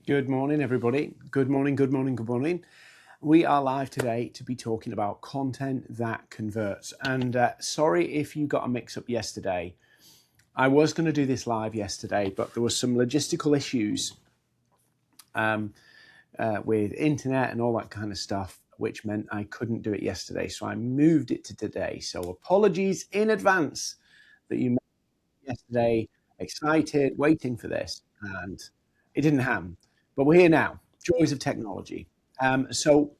Good morning, everybody. Good morning, good morning, good morning. We are live today to be talking about content that converts. And sorry if you got a mix up yesterday. I was going to do this live yesterday, but there were some logistical issues with internet and all that kind of stuff, which meant I couldn't do it yesterday. So I moved it to today. So apologies in advance that you met yesterday, excited, waiting for this, and it didn't happen. But we're here now. Joys of technology. So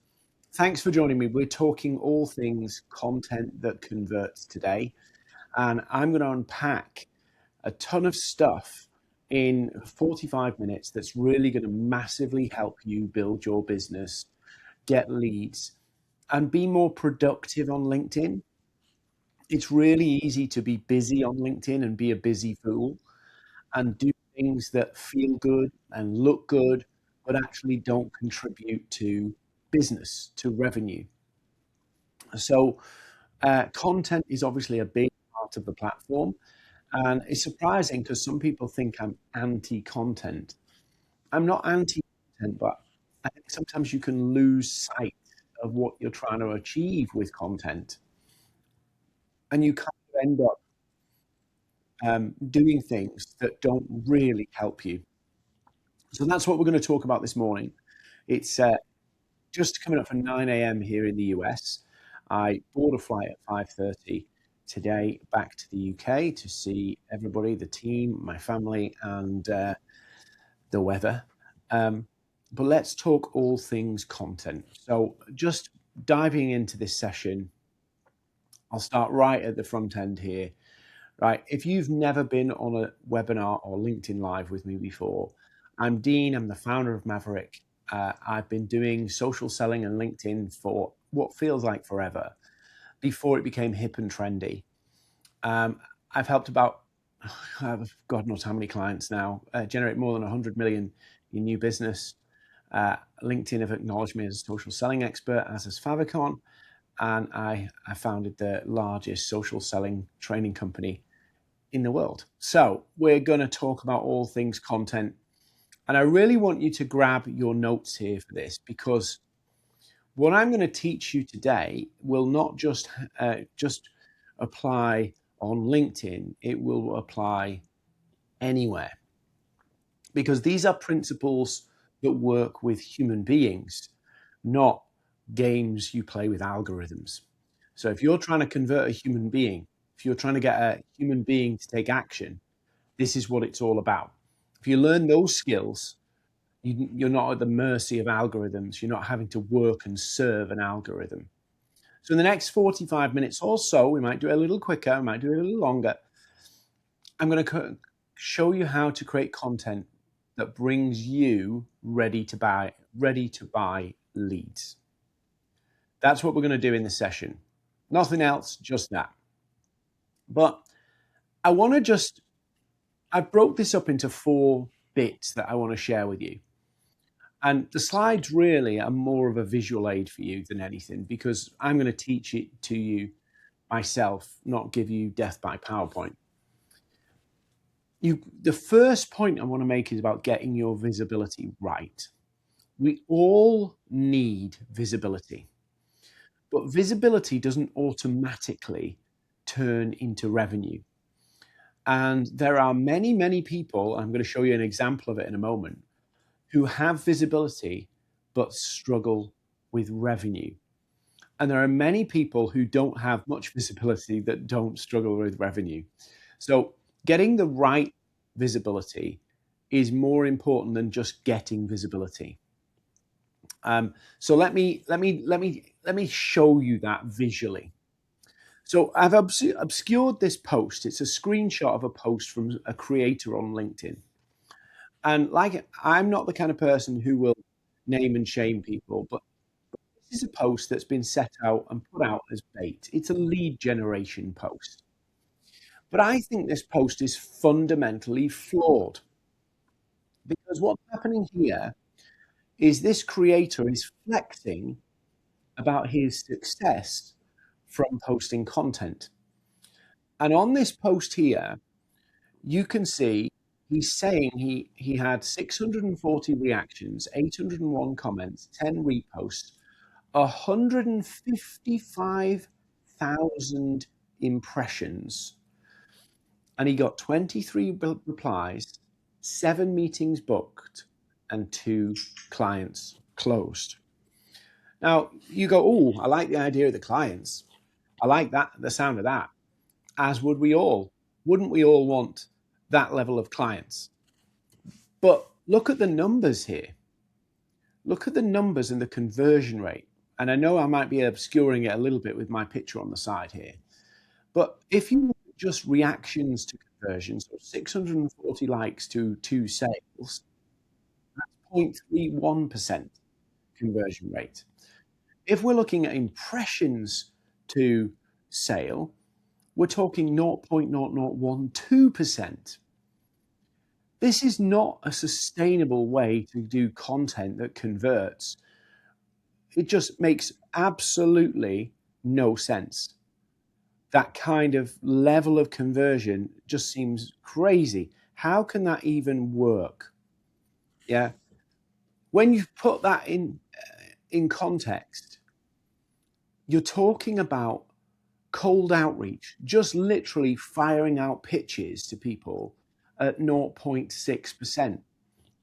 thanks for joining me. We're talking all things content that converts today. And I'm going to unpack a ton of stuff in 45 minutes that's really going to massively help you build your business, get leads, and be more productive on LinkedIn. It's really easy to be busy on LinkedIn and be a busy fool and do things that feel good and look good, but actually don't contribute to business, to revenue. So content is obviously a big part of the platform. And it's surprising because some people think I'm anti-content. I'm not anti-content, but I think sometimes you can lose sight of what you're trying to achieve with content. And you kind of end up doing things that don't really help you. So that's what we're going to talk about this morning. It's just coming up for 9 a.m. here in the US. I board a flight at 5:30 today back to the UK to see everybody, the team, my family, and the weather. But let's talk all things content. So just diving into this session, I'll start right at the front end here. Right, if you've never been on a webinar or LinkedIn Live with me before, I'm Dean, I'm the founder of Maverick. I've been doing social selling and LinkedIn for what feels like forever, before it became hip and trendy. I've helped about, God knows how many clients now, generate more than 100 million in new business. LinkedIn have acknowledged me as a social selling expert, as has Favicon, and I founded the largest social selling training company in the world. So we're going to talk about all things content. And I really want you to grab your notes here for this, because what I'm going to teach you today will not just apply on LinkedIn. It will apply anywhere, because these are principles that work with human beings, not games you play with algorithms. So if you're trying to convert a human being, if you're trying to get a human being to take action, this is what it's all about. If you learn those skills, you're not at the mercy of algorithms. You're not having to work and serve an algorithm. So in the next 45 minutes or so, we might do it a little quicker, we might do it a little longer. I'm going to show you how to create content that brings you ready to buy leads. That's what we're going to do in this session. Nothing else, just that. But I broke this up into 4 bits that I want to share with you. And the slides really are more of a visual aid for you than anything, because I'm going to teach it to you myself, not give you death by PowerPoint. The first point I want to make is about getting your visibility right. We all need visibility, but visibility doesn't automatically turn into revenue. And there are many, many people, I'm going to show you an example of it in a moment, who have visibility but struggle with revenue. And there are many people who don't have much visibility that don't struggle with revenue. So getting the right visibility is more important than just getting visibility. So let me show you that visually. So I've obscured this post. It's a screenshot of a post from a creator on LinkedIn. And I'm not the kind of person who will name and shame people, but this is a post that's been set out and put out as bait. It's a lead generation post. But I think this post is fundamentally flawed, because what's happening here is this creator is flexing about his success from posting content. And on this post here, you can see He's saying he had 640 reactions, 801 comments, 10 reposts, 155,000 impressions, and he got 23 replies, 7 meetings booked, and 2 clients closed. Now, you go, oh, I like the idea of the clients. I like that, the sound of that, as would we all. Wouldn't we all want that level of clients? But look at the numbers here. Look at the numbers and the conversion rate. And I know I might be obscuring it a little bit with my picture on the side here. But if you look at just reactions to conversions, so 640 likes to 2 sales, that's 0.31% conversion rate. If we're looking at impressions to sale, we're talking 0.0012%. This is not a sustainable way to do content that converts. It just makes absolutely no sense. That kind of level of conversion just seems crazy. How can that even work? Yeah. When you put that in context, you're talking about cold outreach, just literally firing out pitches to people at 0.6%.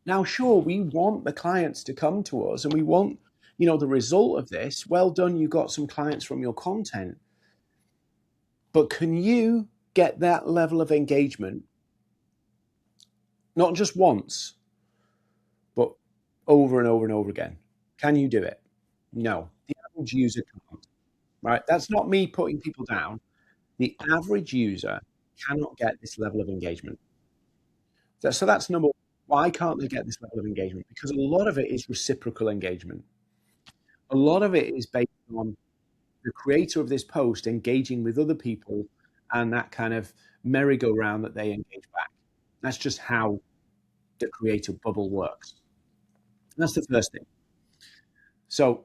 Now, sure, we want the clients to come to us and we want, the result of this. Well done, you got some clients from your content. But can you get that level of engagement, not just once, but over and over and over again? Can you do it? No, the average user can't, right? That's not me putting people down. The average user cannot get this level of engagement. So that's number one. Why can't they get this level of engagement? Because a lot of it is reciprocal engagement. A lot of it is based on the creator of this post engaging with other people and that kind of merry-go-round that they engage back. That's just how the creator bubble works. That's the first thing. So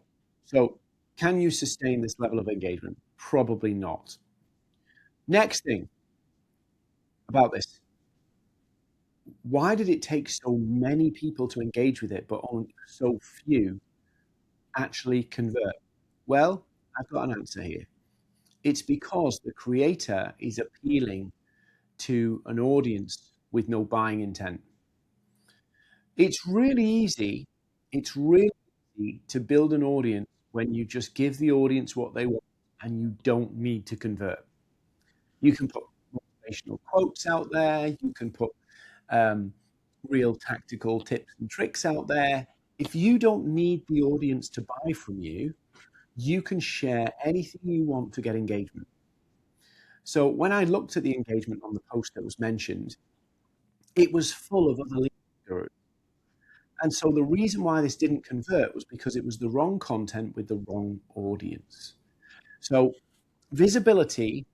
can you sustain this level of engagement? Probably not. Next thing about this. Why did it take so many people to engage with it, but only so few actually convert? Well, I've got an answer here. It's because the creator is appealing to an audience with no buying intent. It's really easy. It's really easy to build an audience when you just give the audience what they want and you don't need to convert. You can put motivational quotes out there. You can put real tactical tips and tricks out there. If you don't need the audience to buy from you, you can share anything you want to get engagement. So when I looked at the engagement on the post that was mentioned, it was full of other lead gurus. And so the reason why this didn't convert was because it was the wrong content with the wrong audience. So visibility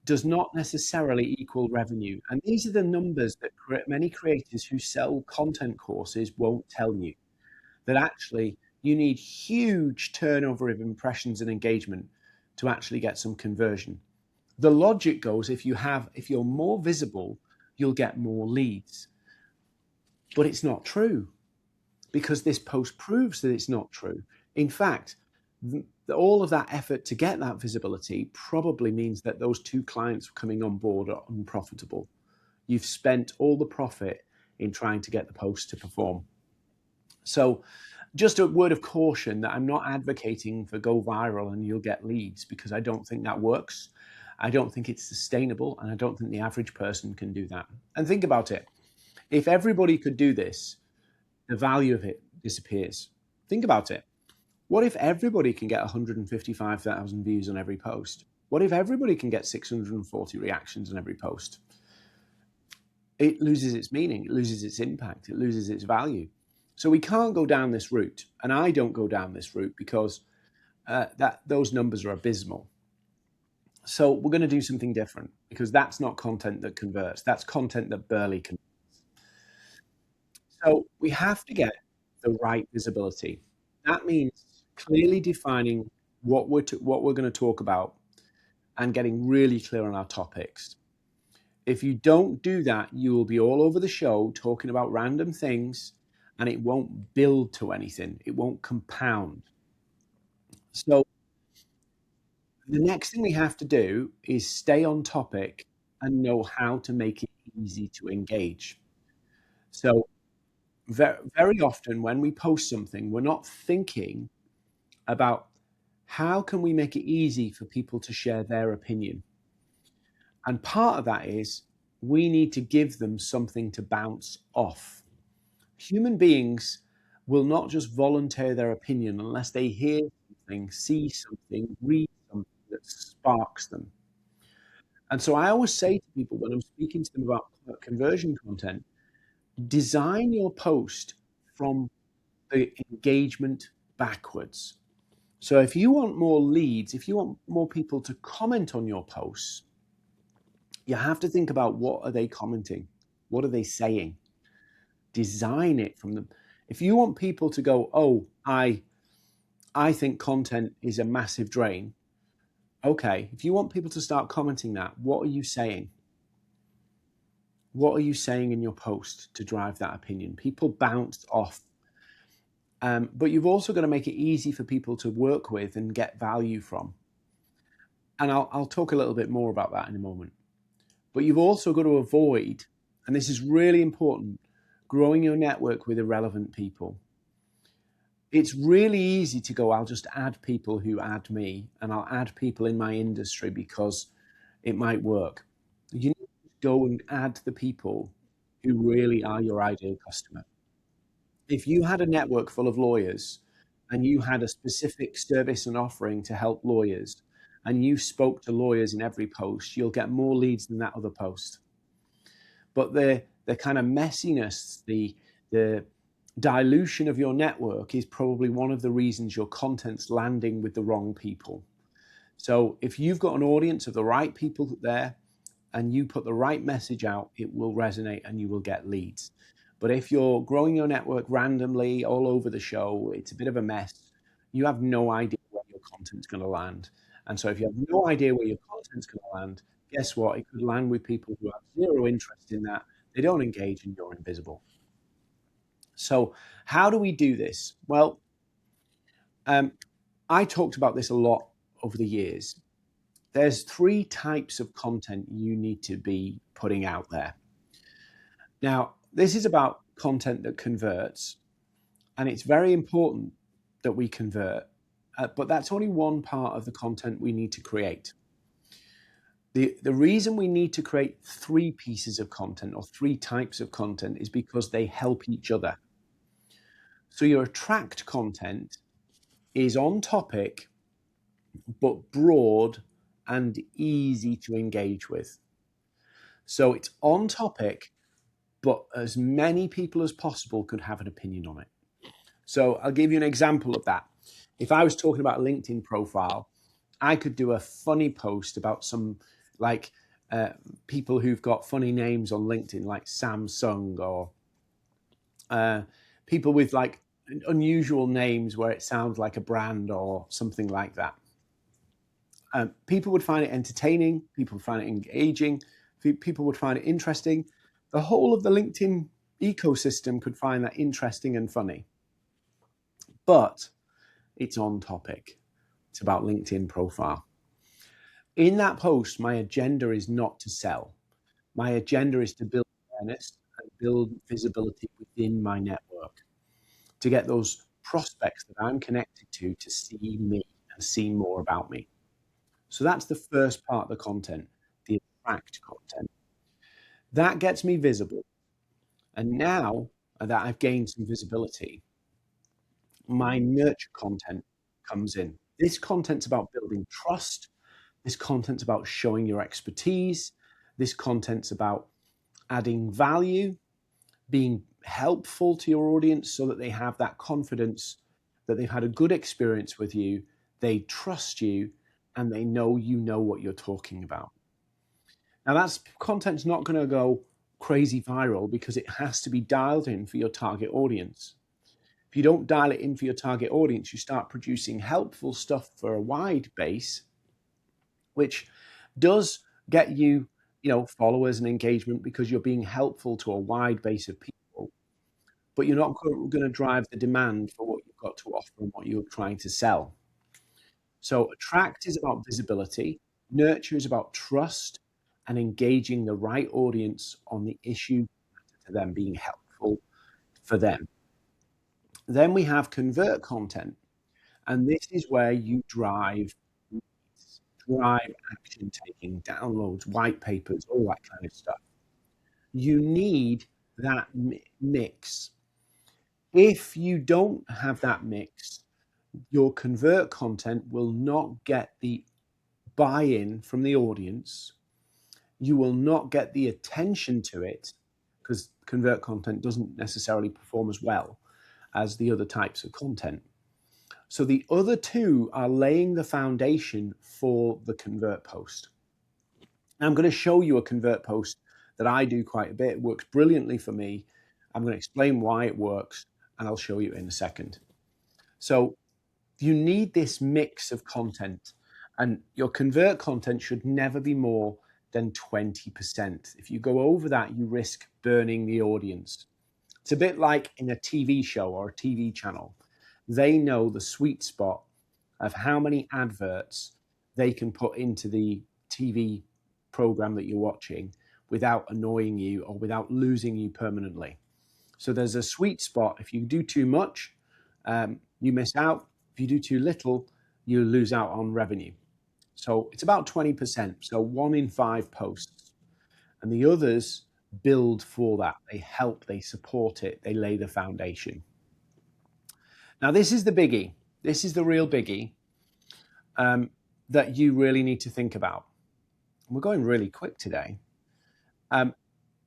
does not necessarily equal revenue. And these are the numbers that many creators who sell content courses won't tell you, that actually you need huge turnover of impressions and engagement to actually get some conversion. The logic goes, if you're more visible, you'll get more leads. But it's not true, because this post proves that it's not true. In fact, all of that effort to get that visibility probably means that those 2 clients coming on board are unprofitable. You've spent all the profit in trying to get the post to perform. So just a word of caution that I'm not advocating for go viral and you'll get leads, because I don't think that works. I don't think it's sustainable, and I don't think the average person can do that. And think about it. If everybody could do this, the value of it disappears. Think about it. What if everybody can get 155,000 views on every post? What if everybody can get 640 reactions on every post? It loses its meaning, it loses its impact, it loses its value. So we can't go down this route, and I don't go down this route because those numbers are abysmal. So we're going to do something different, because that's not content that converts. That's content that barely converts. So we have to get the right visibility. That means clearly defining what we're going to talk about and getting really clear on our topics. If you don't do that, you will be all over the show talking about random things, and it won't build to anything. It won't compound. So the next thing we have to do is stay on topic and know how to make it easy to engage. So very often when we post something, we're not thinking about how can we make it easy for people to share their opinion. And part of that is we need to give them something to bounce off. Human beings will not just volunteer their opinion unless they hear something, see something, read something that sparks them. And so I always say to people when I'm speaking to them about conversion content, design your post from the engagement backwards. So if you want more leads, if you want more people to comment on your posts, you have to think about what are they commenting? What are they saying? Design it from them. If you want people to go, oh, I think content is a massive drain. Okay, if you want people to start commenting that, what are you saying? What are you saying in your post to drive that opinion? People bounce off. But you've also got to make it easy for people to work with and get value from. And I'll talk a little bit more about that in a moment. But you've also got to avoid, and this is really important, growing your network with irrelevant people. It's really easy to go, I'll just add people who add me, and I'll add people in my industry because it might work. You need to go and add the people who really are your ideal customer. If you had a network full of lawyers and you had a specific service and offering to help lawyers, and you spoke to lawyers in every post, you'll get more leads than that other post. But the kind of messiness, the dilution of your network is probably one of the reasons your content's landing with the wrong people. So if you've got an audience of the right people there and you put the right message out, it will resonate and you will get leads. But if you're growing your network randomly all over the show, it's a bit of a mess. You have no idea where your content's going to land. And so if you have no idea where your content's going to land, guess what? It could land with people who have zero interest in that. They don't engage and you're invisible. So how do we do this? Well, I talked about this a lot over the years. There's 3 types of content you need to be putting out there. Now, this is about content that converts, and it's very important that we convert, but that's only one part of the content we need to create. The reason we need to create 3 pieces of content or 3 types of content is because they help each other. So your attract content is on topic, but broad and easy to engage with. So it's on topic, but as many people as possible could have an opinion on it. So I'll give you an example of that. If I was talking about a LinkedIn profile, I could do a funny post about some people who've got funny names on LinkedIn, like Samsung, or people with like unusual names where it sounds like a brand or something like that. People would find it entertaining. People would find it engaging. People would find it interesting. The whole of the LinkedIn ecosystem could find that interesting and funny. But it's on topic. It's about LinkedIn profile. In that post, my agenda is not to sell. My agenda is to build awareness and build visibility within my network, to get those prospects that I'm connected to see me and see more about me. So that's the first part of the content, the attract content. That gets me visible. And now that I've gained some visibility, my nurture content comes in. This content's about building trust. This content's about showing your expertise. This content's about adding value, being helpful to your audience so that they have that confidence that they've had a good experience with you, they trust you, and they know you know what you're talking about. Now, that's content's not going to go crazy viral because it has to be dialed in for your target audience. If you don't dial it in for your target audience, you start producing helpful stuff for a wide base, which does get you followers and engagement because you're being helpful to a wide base of people, but you're not going to drive the demand for what you've got to offer and what you're trying to sell. So attract is about visibility, nurture is about trust and engaging the right audience on the issue to them, being helpful for them. Then we have convert content, and this is where you drive action taking, downloads, white papers, all that kind of stuff. You need that mix. If you don't have that mix, your convert content will not get the buy-in from the audience. You will not get the attention to it because convert content doesn't necessarily perform as well as the other types of content. So the other two are laying the foundation for the convert post. Now I'm going to show you a convert post that I do quite a bit. It works brilliantly for me. I'm going to explain why it works, and I'll show you in a second. So you need this mix of content, and your convert content should never be more than 20%. If you go over that, you risk burning the audience. It's a bit like in a TV show or a TV channel. They know the sweet spot of how many adverts they can put into the TV program that you're watching without annoying you or without losing you permanently. So there's a sweet spot. If you do too much, you miss out. If you do too little, you lose out on revenue. So it's about 20%. So 1 in 5 posts. And the others build for that. They help, they support it, they lay the foundation. Now, this is the biggie. This is the real biggie that you really need to think about. We're going really quick today.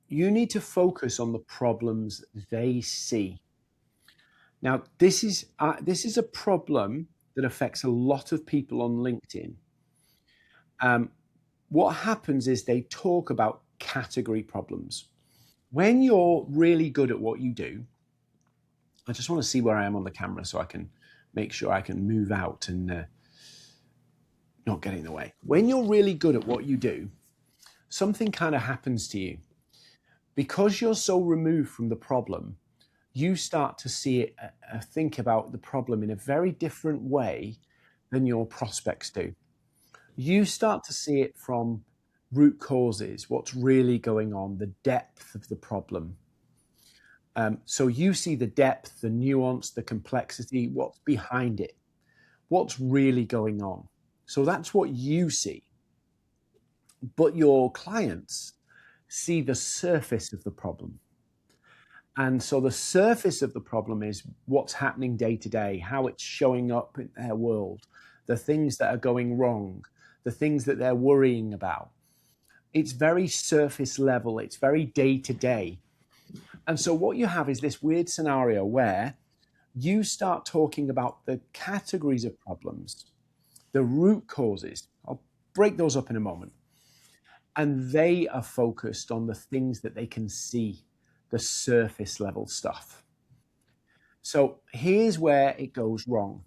You need to focus on the problems they see. Now, this is a problem that affects a lot of people on LinkedIn. What happens is they talk about category problems. When you're really good at what you do, I just want to see where I am on the camera so I can make sure I can move out and not get in the way. When you're really good at what you do, something kind of happens to you. Because you're so removed from the problem, you start to see it, think about the problem in a very different way than your prospects do. You start to see it from root causes, what's really going on, the depth of the problem. So you see the depth, the nuance, the complexity, what's behind it, what's really going on. So that's what you see. But your clients see the surface of the problem. And so the surface of the problem is what's happening day to day, how it's showing up in their world, the things that are going wrong, the things that they're worrying about. It's very surface level. It's very day to day. And so what you have is this weird scenario where you start talking about the categories of problems, the root causes. I'll break those up in a moment. And they are focused on the things that they can see, the surface level stuff. So here's where it goes wrong.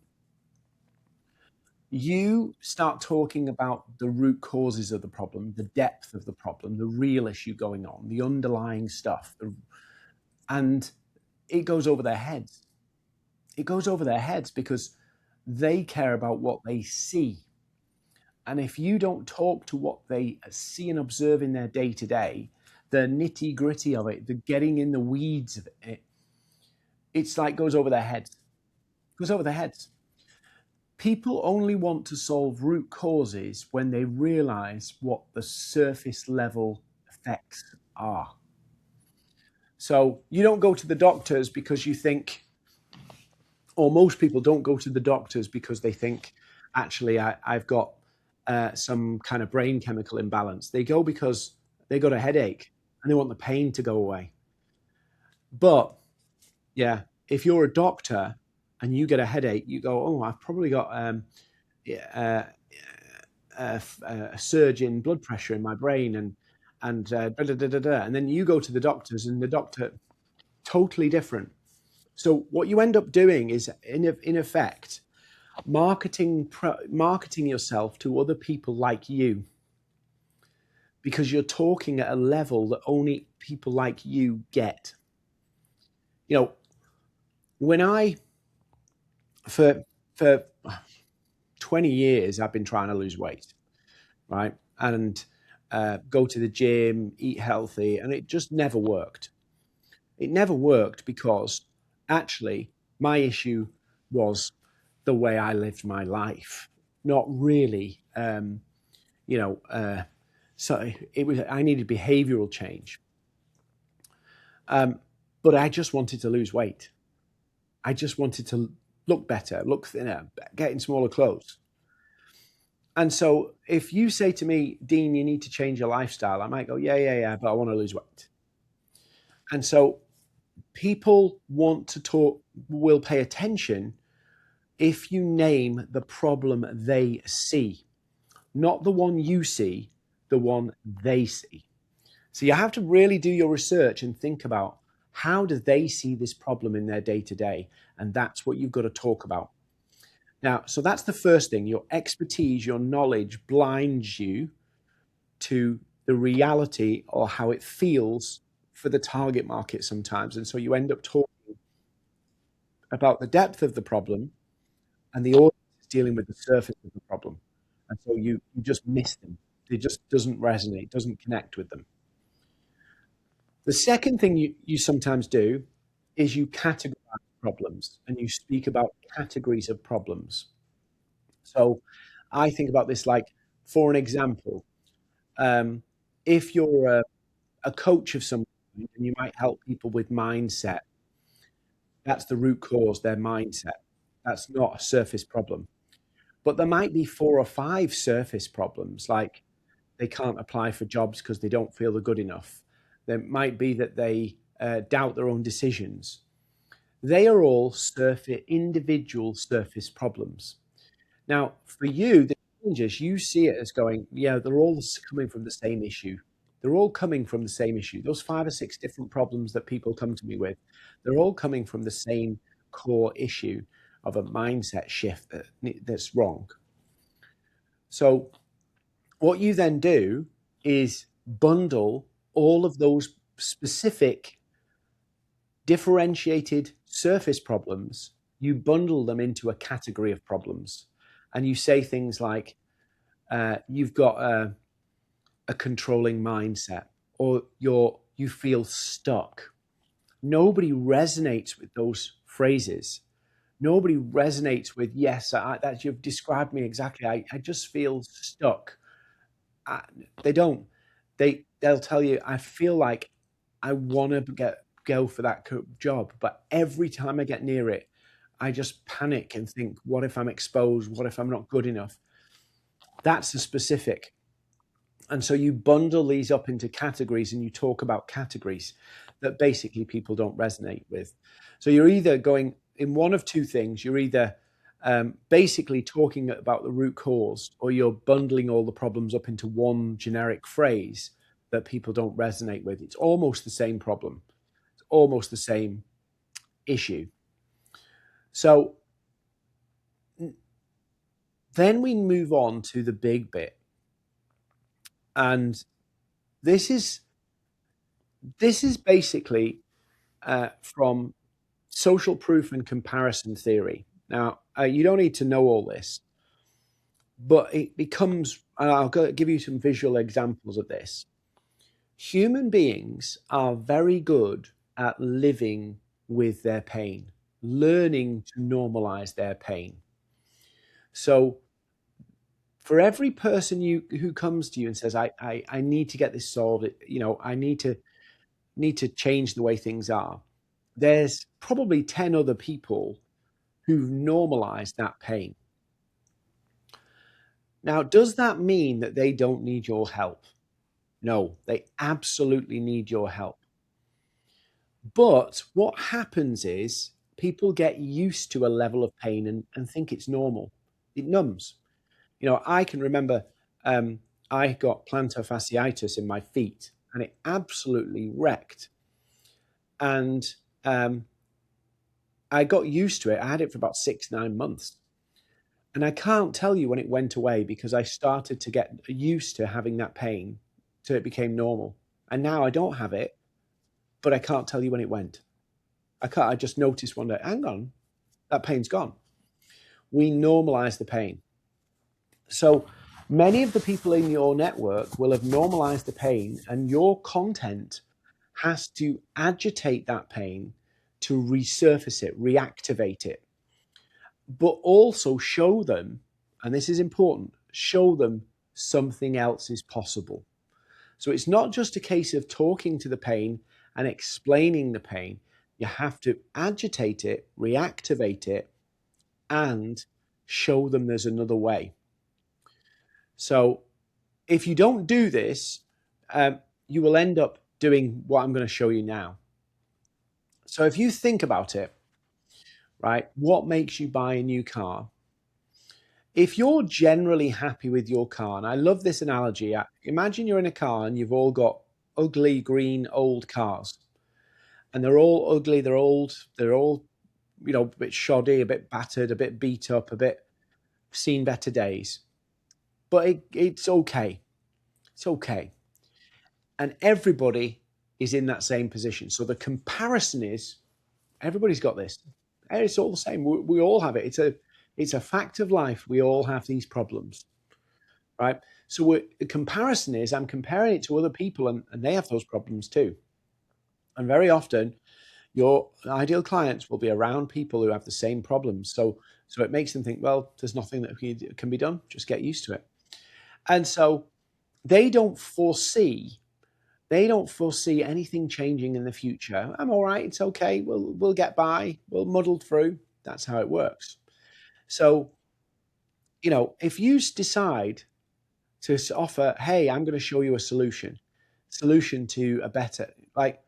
You start talking about the root causes of the problem, the depth of the problem, the real issue going on, the underlying stuff, and it goes over their heads. It goes over their heads because they care about what they see. And if you don't talk to what they see and observe in their day-to-day, the nitty-gritty of it, the getting in the weeds of it, it's like goes over their heads. Goes over their heads. People only want to solve root causes when they realize what the surface level effects are. So you don't go to the doctors because you think, or most people don't go to the doctors because they think, actually, I've got some kind of brain chemical imbalance. They go because they got a headache and they want the pain to go away. But yeah, if you're a doctor and you get a headache, you go, oh, I've probably got a surge in blood pressure in my brain and then you go to the doctors and the doctor, totally different. So what you end up doing is, in effect, marketing yourself to other people like you. because you're talking at a level that only people like you get. You know, when for 20 years, I've been trying to lose weight, right? And go to the gym, eat healthy, and it just never worked. It never worked because actually my issue was the way I lived my life, not really, you know, so it was, I needed behavioral change. But I just wanted to lose weight. I just wanted to look better, look thinner, get in smaller clothes. And so if you say to me, Dean, you need to change your lifestyle, I might go, yeah, but I want to lose weight. And so people want to talk, will pay attention if you name the problem they see, not the one you see, the one they see. So you have to really do your research and think about how do they see this problem in their day to day? And that's what you've got to talk about. Now, so that's the first thing. Your expertise, your knowledge blinds you to the reality or how it feels for the target market sometimes. And so you end up talking about the depth of the problem and the audience is dealing with the surface of the problem. And so you just miss them. It just doesn't resonate, doesn't connect with them. The second thing you sometimes do is you categorize problems and you speak about categories of problems. So I think about this like, for an example, if you're a coach of some kind and you might help people with mindset, that's the root cause, their mindset. That's not a surface problem. But there might be 4 or 5 surface problems, like they can't apply for jobs because they don't feel they're good enough. There might be that they doubt their own decisions. They are all individual surface problems. Now, for you, the challenges, you see it as going, yeah, they're all coming from the same issue. They're all coming from the same issue. Those 5 or 6 different problems that people come to me with, they're all coming from the same core issue of a mindset shift that's wrong. So what you then do is bundle all of those specific differentiated surface problems, you bundle them into a category of problems. And you say things like, you've got a controlling mindset, or you feel stuck. Nobody resonates with those phrases. Nobody resonates with, yes, that you've described me exactly. I just feel stuck. They don't. They'll tell you, I feel like I want to go for that job, but every time I get near it, I just panic and think, what if I'm exposed? What if I'm not good enough? That's a specific. And so you bundle these up into categories and you talk about categories that basically people don't resonate with. So you're either going in one of two things. You're either basically talking about the root cause, or you're bundling all the problems up into one generic phrase that people don't resonate with. It's almost the same problem. It's almost the same issue. So then we move on to the big bit. And this is basically from social proof and comparison theory. Now, you don't need to know all this, but it becomes, and I'll give you some visual examples of this. Human beings are very good at living with their pain, learning to normalize their pain. So for every person who comes to you and says, I need to get this solved, I need to change the way things are, there's probably 10 other people who've normalized that pain. Now, does that mean that they don't need your help? No, they absolutely need your help. But what happens is people get used to a level of pain and think it's normal. It numbs. I can remember I got plantar fasciitis in my feet and it absolutely wrecked. And I got used to it. I had it for about 6-9 months. And I can't tell you when it went away because I started to get used to having that pain till it became normal. And now I don't have it, but I can't tell you when it went. I just noticed one day, hang on, that pain's gone. We normalize the pain. So many of the people in your network will have normalized the pain, and your content has to agitate that pain to resurface it, reactivate it, but also show them, and this is important, show them something else is possible. So it's not just a case of talking to the pain and explaining the pain. You have to agitate it, reactivate it, and show them there's another way. So if you don't do this, you will end up doing what I'm going to show you now. So if you think about it, right, what makes you buy a new car? If you're generally happy with your car, and I love this analogy, imagine you're in a car and you've all got ugly green old cars, and they're all ugly, they're old, they're all, a bit shoddy, a bit battered, a bit beat up, a bit seen better days. But it's okay. It's okay. And everybody is in that same position. So the comparison is, everybody's got this. It's all the same. We all have it. It's a fact of life. We all have these problems, right? So the comparison is, I'm comparing it to other people, and they have those problems too. And very often, your ideal clients will be around people who have the same problems. So it makes them think, well, there's nothing that can be done. Just get used to it. And so they don't foresee anything changing in the future. I'm all right. It's okay. We'll get by. We'll muddle through. That's how it works. So, if you decide to offer, hey, I'm going to show you a solution to a better, but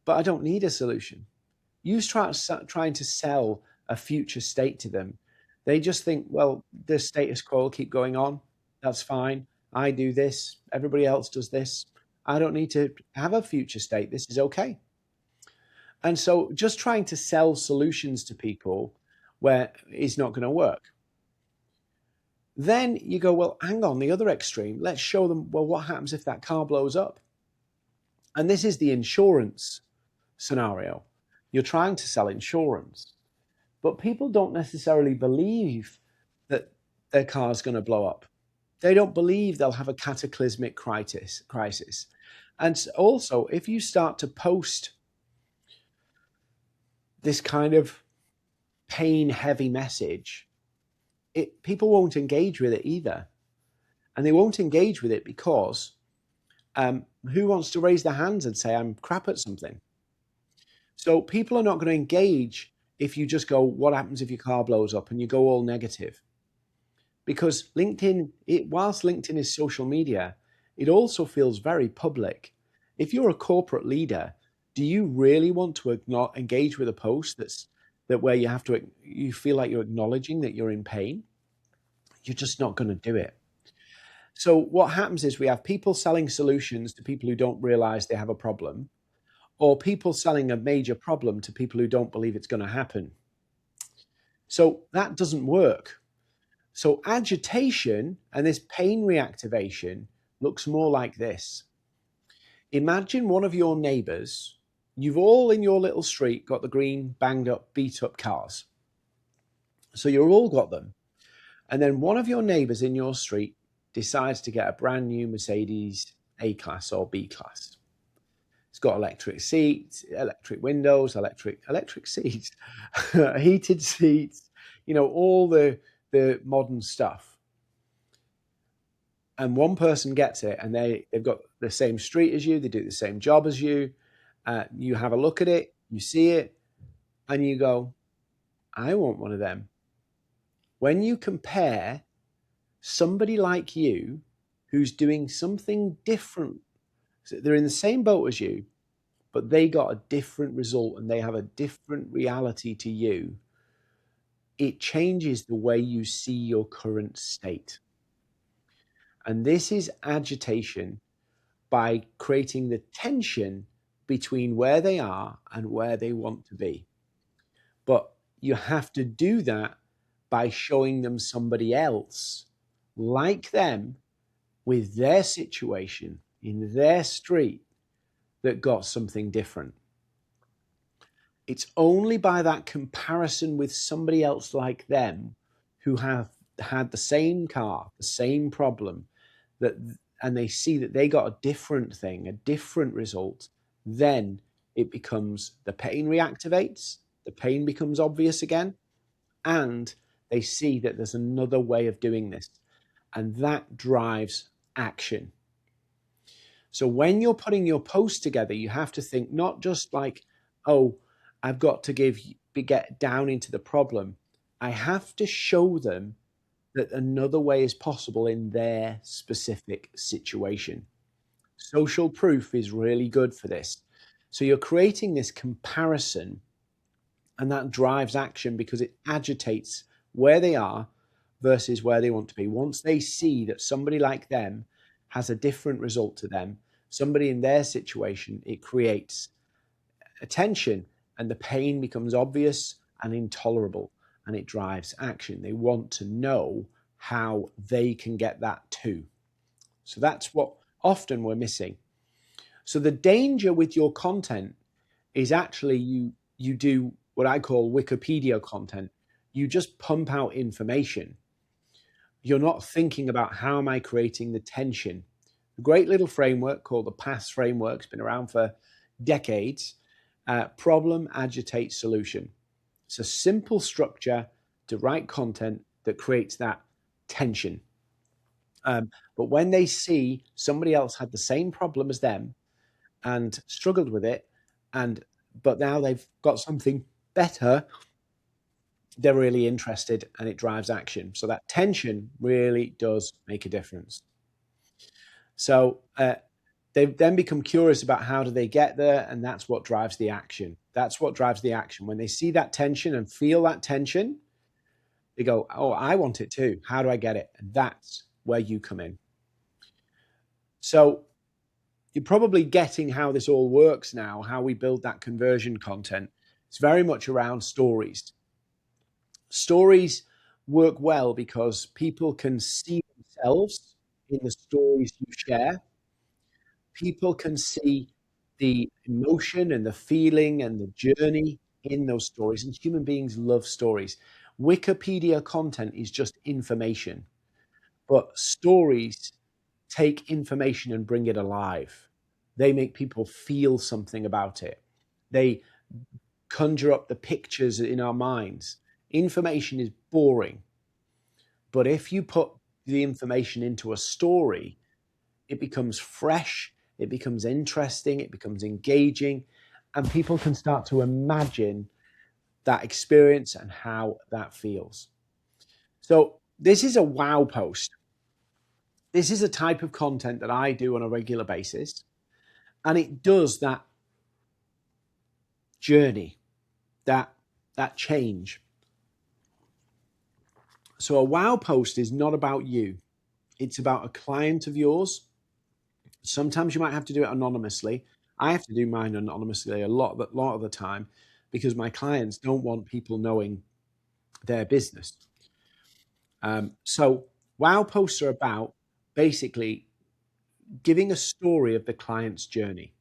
I don't need a solution. You start trying to sell a future state to them. They just think, well, the status quo will keep going on. That's fine. I do this. Everybody else does this. I don't need to have a future state. This is okay. And so just trying to sell solutions to people where it's not going to work. Then you go, well, hang on, the other extreme. Let's show them, well, what happens if that car blows up? And this is the insurance scenario. You're trying to sell insurance, but people don't necessarily believe that their car's going to blow up. They don't believe they'll have a cataclysmic crisis. And also, if you start to post this kind of pain-heavy message, people won't engage with it either. And they won't engage with it because who wants to raise their hands and say, I'm crap at something? So people are not going to engage if you just go, what happens if your car blows up, and you go all negative? Because LinkedIn, whilst LinkedIn is social media, it also feels very public. If you're a corporate leader, do you really want to engage with a post where you feel like you're acknowledging that you're in pain? You're just not going to do it. So what happens is we have people selling solutions to people who don't realize they have a problem, or people selling a major problem to people who don't believe it's going to happen. So that doesn't work. So agitation and this pain reactivation looks more like this. Imagine one of your neighbors, you've all in your little street got the green, banged up, beat up cars. So you've all got them. And then one of your neighbors in your street decides to get a brand new Mercedes A-Class or B-Class. It's got electric seats, electric windows, electric seats, heated seats, all the modern stuff. And one person gets it, and they've got the same street as you, they do the same job as you. You have a look at it, you see it, and you go, I want one of them. When you compare somebody like you who's doing something different, so they're in the same boat as you, but they got a different result and they have a different reality to you, it changes the way you see your current state. And this is agitation by creating the tension between where they are and where they want to be. But you have to do that by showing them somebody else like them with their situation in their street that got something different. It's only by that comparison with somebody else like them who have had the same car, the same problem, that, and they see that they got a different thing, a different result, then it becomes, the pain reactivates, the pain becomes obvious again, and they see that there's another way of doing this, and that drives action. So when you're putting your post together, you have to think not just like, oh, I've got to get down into the problem. I have to show them that another way is possible in their specific situation. Social proof is really good for this. So you're creating this comparison, and that drives action because it agitates where they are versus where they want to be. Once they see that somebody like them has a different result to them, somebody in their situation, it creates attention, and the pain becomes obvious and intolerable, and it drives action. They want to know how they can get that too. So that's what often we're missing. So the danger with your content is actually you do what I call Wikipedia content. You just pump out information. You're not thinking about, how am I creating the tension? A great little framework called the PASS framework, it's been around for decades. Problem, agitate, solution. It's a simple structure to write content that creates that tension. But when they see somebody else had the same problem as them and struggled with it, but now they've got something better, they're really interested, and it drives action. So that tension really does make a difference. So they then become curious about how do they get there, and that's what drives the action. That's what drives the action. When they see that tension and feel that tension, they go, oh, I want it too. How do I get it? And that's where you come in. So you're probably getting how this all works now, how we build that conversion content. It's very much around stories. Stories work well because people can see themselves in the stories you share. People can see the emotion and the feeling and the journey in those stories. And human beings love stories. Wikipedia content is just information, but stories take information and bring it alive. They make people feel something about it. They conjure up the pictures in our minds. Information is boring, but if you put the information into a story, it becomes fresh, it becomes interesting, it becomes engaging, and people can start to imagine that experience and how that feels. So this is a wow post. This is a type of content that I do on a regular basis, and it does that journey, that change. So a wow post is not about you. It's about a client of yours. Sometimes you might have to do it anonymously. I have to do mine anonymously a lot of the time because my clients don't want people knowing their business. So wow posts are about basically giving a story of the client's journey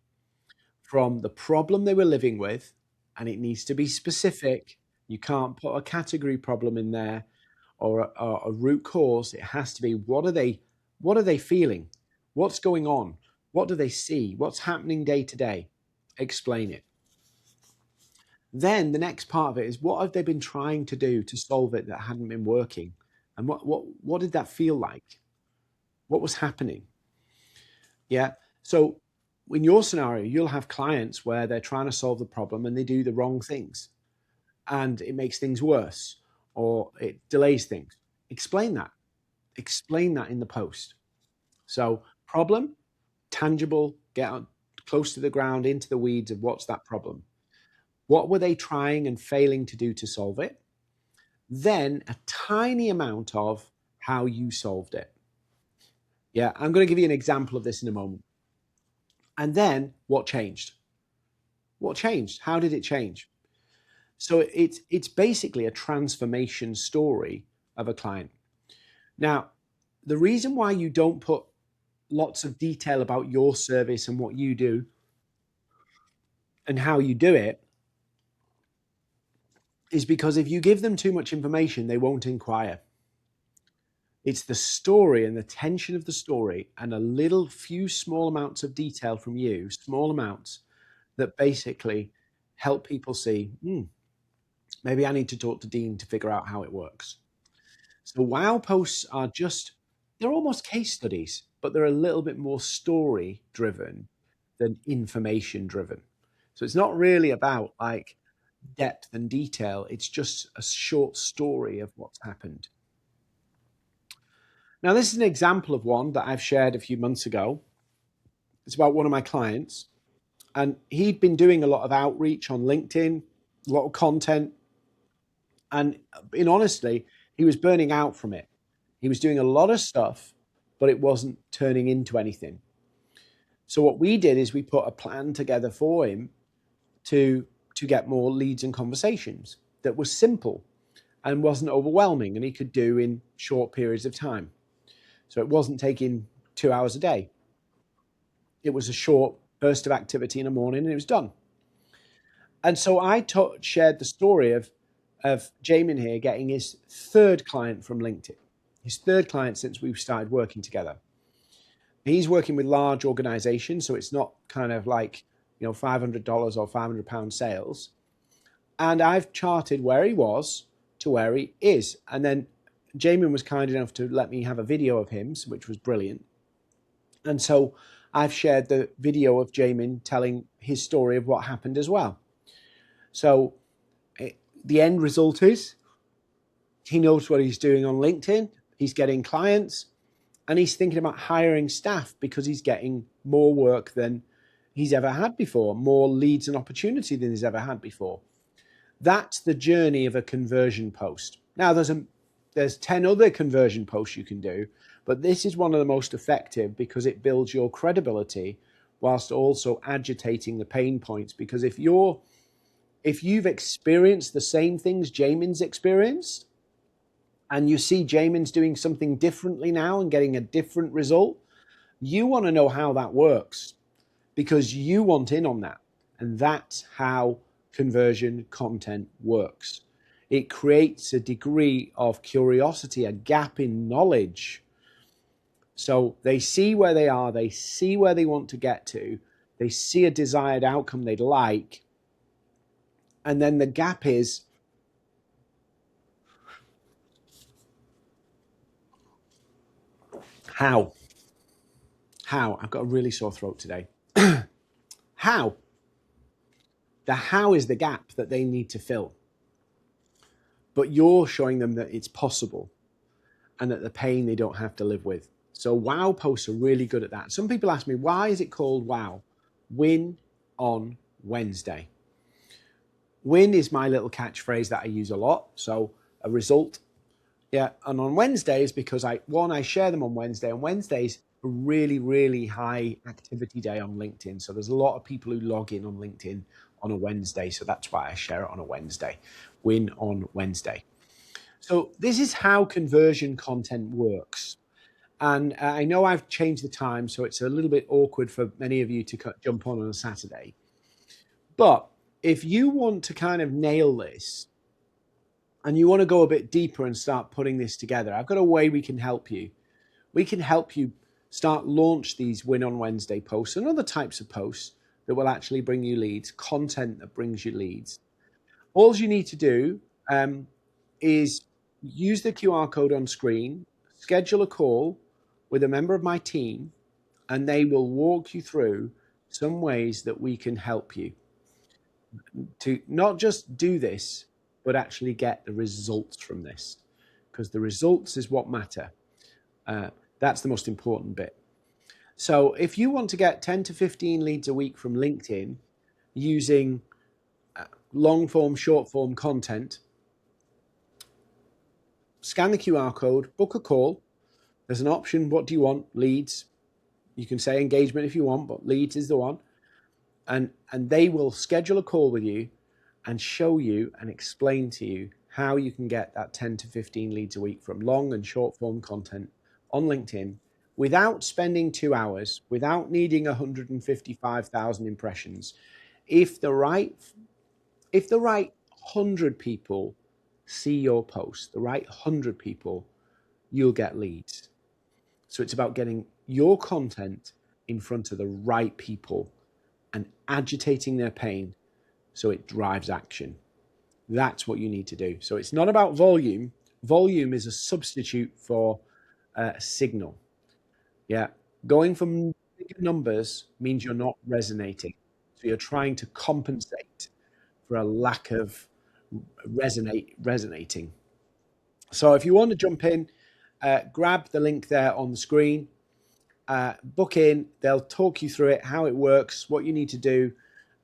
from the problem they were living with, and it needs to be specific. You can't put a category problem in there or a root cause. It has to be, what are they feeling? What's going on? What do they see? What's happening day to day? Explain it. Then the next part of it is, what have they been trying to do to solve it that hadn't been working? And what did that feel like? What was happening? Yeah. So in your scenario, you'll have clients where they're trying to solve the problem and they do the wrong things, and it makes things worse or it delays things. Explain that. Explain that in the post. So problem, tangible, get on, close to the ground, into the weeds of what's that problem. What were they trying and failing to do to solve it? Then a tiny amount of how you solved it. Yeah, I'm going to give you an example of this in a moment. And then what changed? What changed? How did it change? So it's basically a transformation story of a client. Now, the reason why you don't put lots of detail about your service and what you do and how you do it is because if you give them too much information, they won't inquire. It's the story and the tension of the story and a little few small amounts of detail from you, small amounts, that basically help people see, maybe I need to talk to Dean to figure out how it works. So wow posts are they're almost case studies, but they're a little bit more story driven than information driven. So it's not really about like depth and detail. It's just a short story of what's happened. Now, this is an example of one that I've shared a few months ago. It's about one of my clients, and he'd been doing a lot of outreach on LinkedIn, a lot of content. And honestly, he was burning out from it. He was doing a lot of stuff, but it wasn't turning into anything. So what we did is we put a plan together for him to get more leads and conversations that was simple and wasn't overwhelming, and he could do in short periods of time. So it wasn't taking 2 hours a day. It was a short burst of activity in the morning and it was done. And so I shared the story of Jamin here getting his third client from LinkedIn, his third client since we've started working together. He's working with large organizations, so it's not kind of like, $500 or £500 sales. And I've charted where he was to where he is. And then Jamin was kind enough to let me have a video of him, which was brilliant. And so I've shared the video of Jamin telling his story of what happened as well. So the end result is he knows what he's doing on LinkedIn. He's getting clients and he's thinking about hiring staff because he's getting more work than he's ever had before, more leads and opportunity than he's ever had before. That's the journey of a conversion post. Now, there's 10 other conversion posts you can do, but this is one of the most effective because it builds your credibility whilst also agitating the pain points. Because if you've experienced the same things Jamin's experienced, and you see Jamin's doing something differently now and getting a different result, you want to know how that works because you want in on that. And that's how conversion content works. It creates a degree of curiosity, a gap in knowledge. So they see where they are, they see where they want to get to, they see a desired outcome they'd like, and then the gap is, how? I've got a really sore throat today. How? The how is the gap that they need to fill. But you're showing them that it's possible and that the pain they don't have to live with. So wow posts are really good at that. Some people ask me, why is it called wow? Win on Wednesday. Win is my little catchphrase that I use a lot. So a result. Yeah. And on Wednesdays, because I share them on Wednesday. On Wednesdays, a really, really high activity day on LinkedIn. So there's a lot of people who log in on LinkedIn on a Wednesday. So that's why I share it on a Wednesday. Win on Wednesday. So this is how conversion content works. And I know I've changed the time, so it's a little bit awkward for many of you to jump on a Saturday. But if you want to kind of nail this and you want to go a bit deeper and start putting this together, I've got a way we can help you. We can help you launch these Win on Wednesday posts and other types of posts that will actually bring you leads, content that brings you leads. All you need to do is use the QR code on screen, schedule a call with a member of my team, and they will walk you through some ways that we can help you to not just do this, but actually get the results from this, because the results is what matter. That's the most important bit. So if you want to get 10 to 15 leads a week from LinkedIn using long form, short form content, scan the QR code, book a call. There's an option. What do you want? Leads. You can say engagement if you want, but leads is the one. And they will schedule a call with you and show you and explain to you how you can get that 10 to 15 leads a week from long and short form content on LinkedIn without spending 2 hours, without needing 155,000 impressions, if the right 100 people see your post, the right 100 people, you'll get leads. So it's about getting your content in front of the right people and agitating their pain so it drives action. That's what you need to do. So it's not about volume. Volume is a substitute for signal. Yeah. Going from bigger numbers means you're not resonating. So you're trying to compensate for a lack of resonating. So if you want to jump in, grab the link there on the screen, book in. They'll talk you through it, how it works, what you need to do.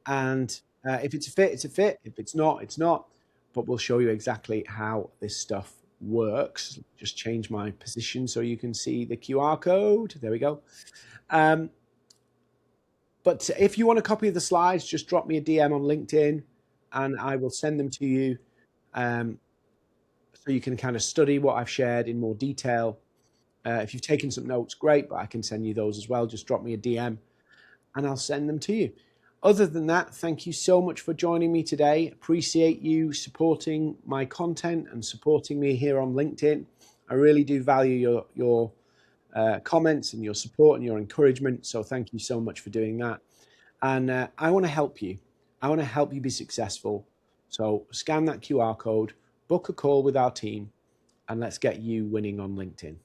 And if it's a fit, it's a fit. If it's not, it's not. But we'll show you exactly how this stuff works. Just change my position so you can see the QR code. There we go. But if you want a copy of the slides, just drop me a DM on LinkedIn and I will send them to you so you can kind of study what I've shared in more detail. If you've taken some notes, great, but I can send you those as well. Just drop me a DM and I'll send them to you. Other than that, thank you so much for joining me today. Appreciate you supporting my content and supporting me here on LinkedIn. I really do value your comments and your support and your encouragement. So thank you so much for doing that. And I want to help you. I want to help you be successful. So scan that QR code, book a call with our team, and let's get you winning on LinkedIn.